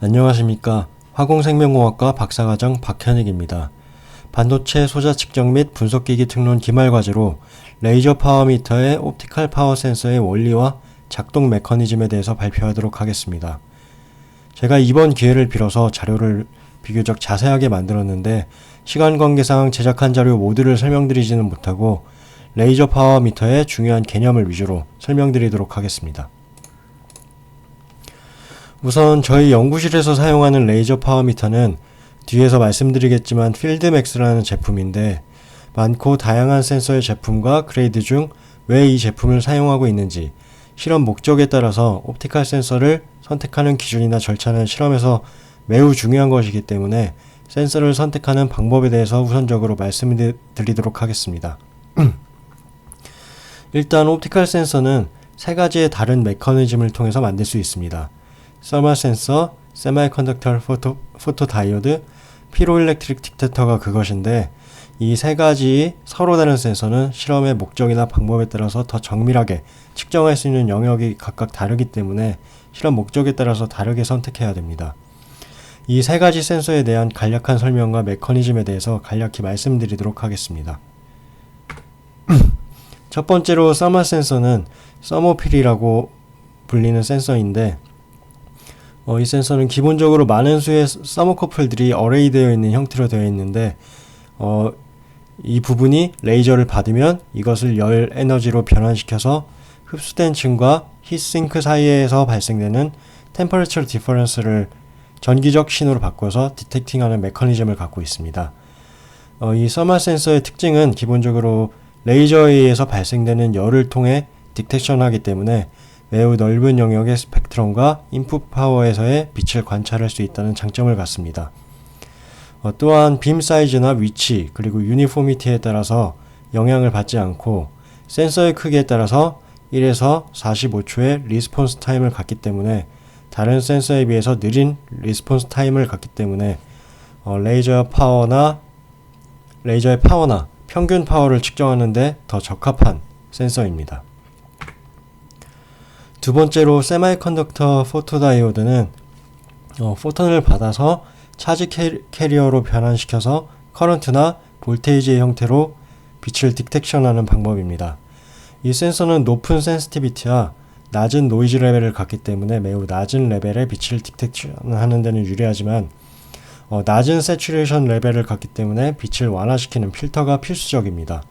안녕하십니까. 화공생명공학과 박사과정 박현익입니다. 반도체 소자 측정 및 분석기기 특론 기말과제로 레이저 파워미터의 옵티컬 파워 센서의 원리와 작동 메커니즘에 대해서 발표하도록 하겠습니다. 제가 이번 기회를 빌어서 자료를 비교적 자세하게 만들었는데 시간 관계상 제작한 자료 모두를 설명드리지는 못하고 레이저 파워미터의 중요한 개념을 위주로 설명드리도록 하겠습니다. 우선 저희 연구실에서 사용하는 레이저 파워미터는 뒤에서 말씀드리겠지만 필드맥스라는 제품인데 많고 다양한 센서의 제품과 그레이드 중 왜 이 제품을 사용하고 있는지, 실험 목적에 따라서 옵티컬 센서를 선택하는 기준이나 절차는 실험에서 매우 중요한 것이기 때문에 센서를 선택하는 방법에 대해서 우선적으로 말씀드리도록 하겠습니다. 일단 옵티컬 센서는 세 가지의 다른 메커니즘을 통해서 만들 수 있습니다. 서멀 센서, 세미컨덕터 포토 다이오드, 피로일렉트릭 딕텍터가 그것인데 이 세 가지 서로 다른 센서는 실험의 목적이나 방법에 따라서 더 정밀하게 측정할 수 있는 영역이 각각 다르기 때문에 실험 목적에 따라서 다르게 선택해야 됩니다. 이 세 가지 센서에 대한 간략한 설명과 메커니즘에 대해서 간략히 말씀드리도록 하겠습니다. 첫 번째로 서멀 센서는 서모필이라고 불리는 센서인데 이 센서는 기본적으로 많은 수의 서모커플들이 어레이되어 있는 형태로 되어 있는데 이 부분이 레이저를 받으면 이것을 열 에너지로 변환시켜서 흡수된 층과 히트싱크 사이에서 발생되는 템퍼레처 디퍼런스를 전기적 신호로 바꿔서 디텍팅하는 메커니즘을 갖고 있습니다. 이 서멀 센서의 특징은 기본적으로 레이저에 의해서 발생되는 열을 통해 디텍션하기 때문에 매우 넓은 영역의 스펙트럼과 인풋 파워에서의 빛을 관찰할 수 있다는 장점을 갖습니다. 또한 빔 사이즈나 위치 그리고 유니포미티에 따라서 영향을 받지 않고 센서의 크기에 따라서 1에서 45초의 리스폰스 타임을 갖기 때문에 다른 센서에 비해서 느린 리스폰스 타임을 갖기 때문에 레이저의 파워나 평균 파워를 측정하는 데 더 적합한 센서입니다. 두 번째로 세미컨덕터 포토다이오드는 포톤을 받아서 차지 캐리어로 변환시켜서 커런트나 볼테이지의 형태로 빛을 디텍션하는 방법입니다. 이 센서는 높은 센시티비티와 낮은 노이즈 레벨을 갖기 때문에 매우 낮은 레벨의 빛을 디텍션하는 데는 유리하지만 낮은 세츄레이션 레벨을 갖기 때문에 빛을 완화시키는 필터가 필수적입니다.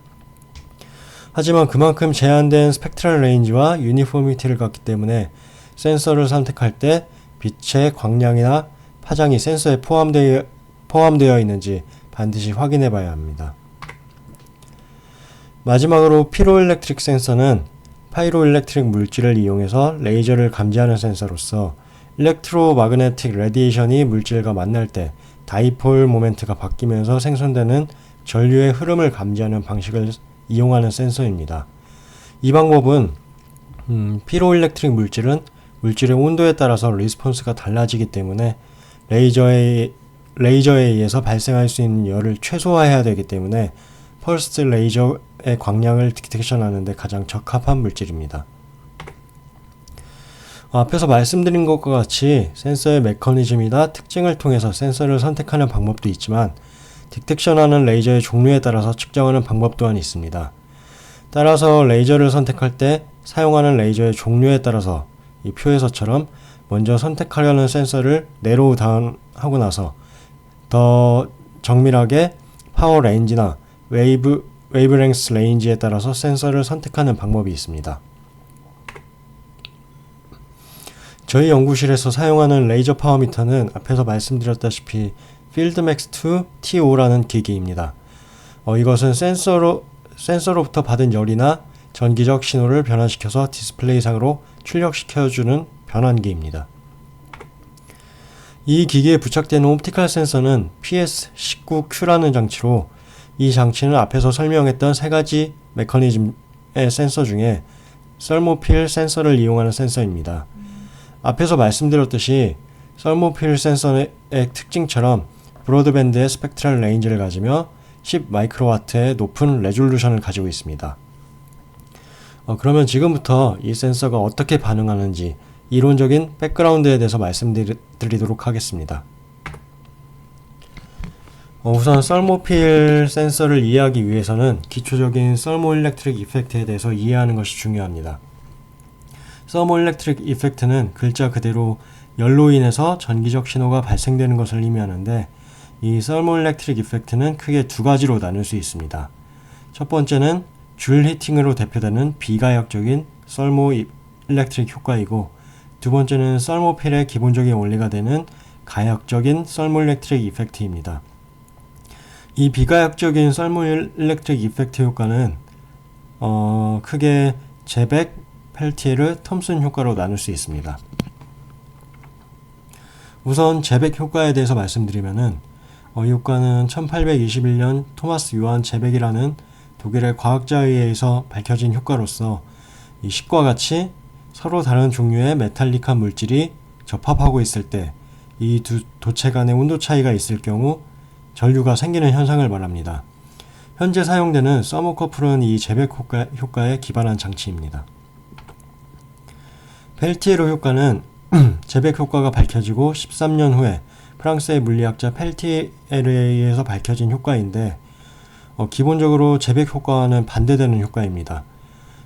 하지만 그만큼 제한된 스펙트럴 레인지와 유니포미티를 갖기 때문에 센서를 선택할 때 빛의 광량이나 파장이 센서에 포함되어 있는지 반드시 확인해 봐야 합니다. 마지막으로 피로일렉트릭 센서는 파이로일렉트릭 물질을 이용해서 레이저를 감지하는 센서로서 일렉트로마그네틱 레디에이션이 물질과 만날 때 다이폴 모멘트가 바뀌면서 생성되는 전류의 흐름을 감지하는 방식을 이용하는 센서입니다. 이 방법은 피로일렉트릭 물질은 물질의 온도에 따라서 리스폰스가 달라지기 때문에 레이저에 의해서 발생할 수 있는 열을 최소화해야 되기 때문에 펄스 레이저의 광량을 디텍션하는 데 가장 적합한 물질입니다. 앞에서 말씀드린 것과 같이 센서의 메커니즘이나 특징을 통해서 센서를 선택하는 방법도 있지만 디텍션하는 레이저의 종류에 따라서 측정하는 방법 또한 있습니다. 따라서 레이저를 선택할 때 사용하는 레이저의 종류에 따라서 이 표에서처럼 먼저 선택하려는 센서를 내로우 다운 하고 나서 더 정밀하게 파워 레인지나 웨이브랭스 레인지에 따라서 센서를 선택하는 방법이 있습니다. 저희 연구실에서 사용하는 레이저 파워미터는 앞에서 말씀드렸다시피 필드맥스2 T5라는 기기입니다. 이것은 센서로부터 받은 열이나 전기적 신호를 변환시켜서 디스플레이상으로 출력시켜주는 변환기입니다. 이 기기에 부착되는 옵티컬 센서는 PS19Q라는 장치로 이 장치는 앞에서 설명했던 세 가지 메커니즘의 센서 중에 썰모필 센서를 이용하는 센서입니다. 앞에서 말씀드렸듯이 썰모필 센서의 특징처럼 브로드밴드의 스펙트럴 레인지를 가지며 10 마이크로와트의 높은 레졸루션을 가지고 있습니다. 그러면 지금부터 이 센서가 어떻게 반응하는지 이론적인 백그라운드에 대해서 말씀드리도록 하겠습니다. 우선 썰모필 센서를 이해하기 위해서는 기초적인 서모일렉트릭 이펙트에 대해서 이해하는 것이 중요합니다. 서모일렉트릭 이펙트는 글자 그대로 열로 인해서 전기적 신호가 발생되는 것을 의미하는데, 이 서모일렉트릭 이펙트는 크게 두 가지로 나눌 수 있습니다. 첫 번째는 줄 히팅으로 대표되는 비가역적인 서모일렉트릭 효과이고, 두 번째는 썰모필의 기본적인 원리가 되는 가역적인 서모일렉트릭 이펙트입니다. 이 비가역적인 서모일렉트릭 이펙트 효과는 크게 제백, 펠티에르, 톰슨 효과로 나눌 수 있습니다. 우선 제백 효과에 대해서 말씀드리면은 이 효과는 1821년 토마스 요한 제백이라는 독일의 과학자에 의해서 밝혀진 효과로서 이 식과 같이 서로 다른 종류의 메탈릭한 물질이 접합하고 있을 때 이 두 도체 간의 온도 차이가 있을 경우 전류가 생기는 현상을 말합니다. 현재 사용되는 서모커플은 이 제백 효과에 기반한 장치입니다. 펠티에르 효과는 제백 효과가 밝혀지고 13년 후에 프랑스의 물리학자 펠티에르에 의해서 밝혀진 효과인데, 기본적으로 제백 효과와는 반대되는 효과입니다.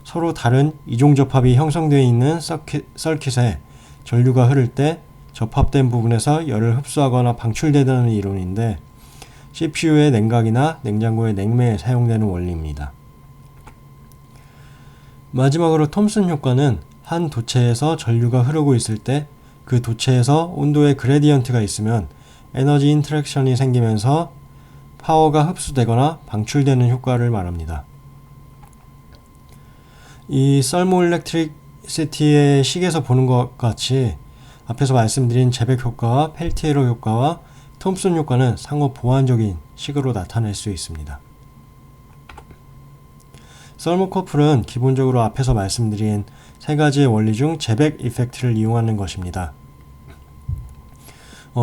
서로 다른 이종접합이 형성되어 있는 서킷에 전류가 흐를 때 접합된 부분에서 열을 흡수하거나 방출되는 이론인데, CPU의 냉각이나 냉장고의 냉매에 사용되는 원리입니다. 마지막으로 톰슨 효과는 한 도체에서 전류가 흐르고 있을 때 그 도체에서 온도의 그레디언트가 있으면 에너지 인터랙션이 생기면서 파워가 흡수되거나 방출되는 효과를 말합니다. 이 서모일렉트리시티의 식에서 보는 것 같이 앞에서 말씀드린 제백 효과와 펠티에르 효과와 톰슨 효과는 상호 보완적인 식으로 나타낼 수 있습니다. 서모커플은 기본적으로 앞에서 말씀드린 세 가지의 원리 중 제백 이펙트를 이용하는 것입니다.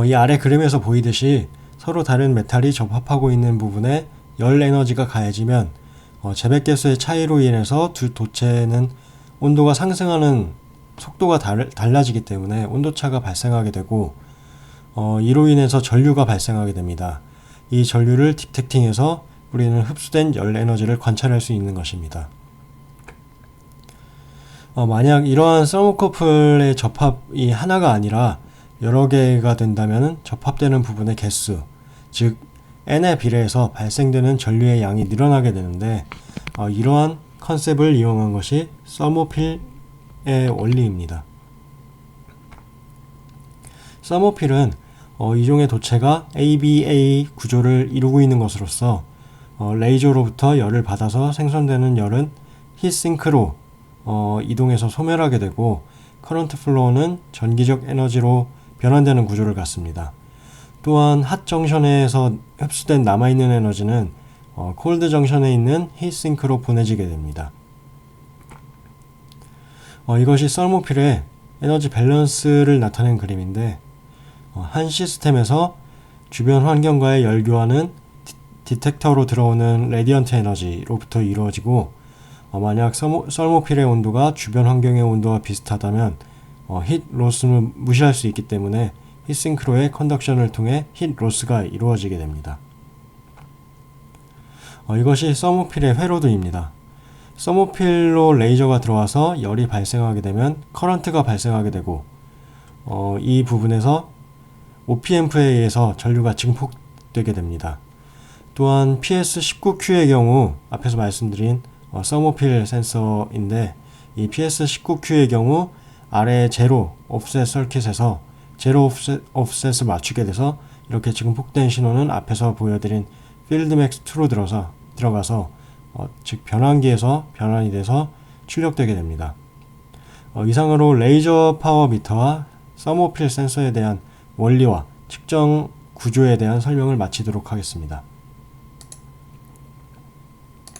이 아래 그림에서 보이듯이 서로 다른 메탈이 접합하고 있는 부분에 열 에너지가 가해지면 제백 개수의 차이로 인해서 두 도체는 온도가 상승하는 속도가 달라지기 때문에 온도차가 발생하게 되고, 이로 인해서 전류가 발생하게 됩니다. 이 전류를 디텍팅해서 우리는 흡수된 열 에너지를 관찰할 수 있는 것입니다. 만약 이러한 서모커플의 접합이 하나가 아니라 여러 개가 된다면 접합되는 부분의 개수, 즉 N에 비례해서 발생되는 전류의 양이 늘어나게 되는데, 이러한 컨셉을 이용한 것이 서모필의 원리입니다. 서모필은 이종의 도체가 ABA 구조를 이루고 있는 것으로서 레이저로부터 열을 받아서 생성되는 열은 히트싱크로 이동해서 소멸하게 되고, 커런트 플로우는 전기적 에너지로 변환되는 구조를 갖습니다. 또한 핫 정션에서 흡수된 남아있는 에너지는 콜드 정션에 있는 히트싱크로 보내지게 됩니다. 이것이 서모필의 에너지 밸런스를 나타낸 그림인데, 한 시스템에서 주변 환경과의 열 교환은 디텍터로 들어오는 레디언트 에너지로부터 이루어지고, 만약 서모필의 온도가 주변 환경의 온도와 비슷하다면 히트 로스는 무시할 수 있기 때문에 히트싱크로의 컨덕션을 통해 히트 로스가 이루어지게 됩니다. 이것이 서모필의 회로도입니다. 서모필로 레이저가 들어와서 열이 발생하게 되면 커런트가 발생하게 되고, 이 부분에서 OPAmp에 의해서 전류가 증폭되게 됩니다. 또한 PS19Q의 경우 앞에서 말씀드린 서모필 센서인데, 이 PS19Q의 경우 아래 제로 옵셋 서킷에서 제로 옵셋을 맞추게 돼서 이렇게 증폭된 신호는 앞에서 보여드린 필드맥스2로 들어가서 즉 변환기에서 변환이 돼서 출력되게 됩니다. 이상으로 레이저 파워 미터와 서모필 센서에 대한 원리와 측정 구조에 대한 설명을 마치도록 하겠습니다.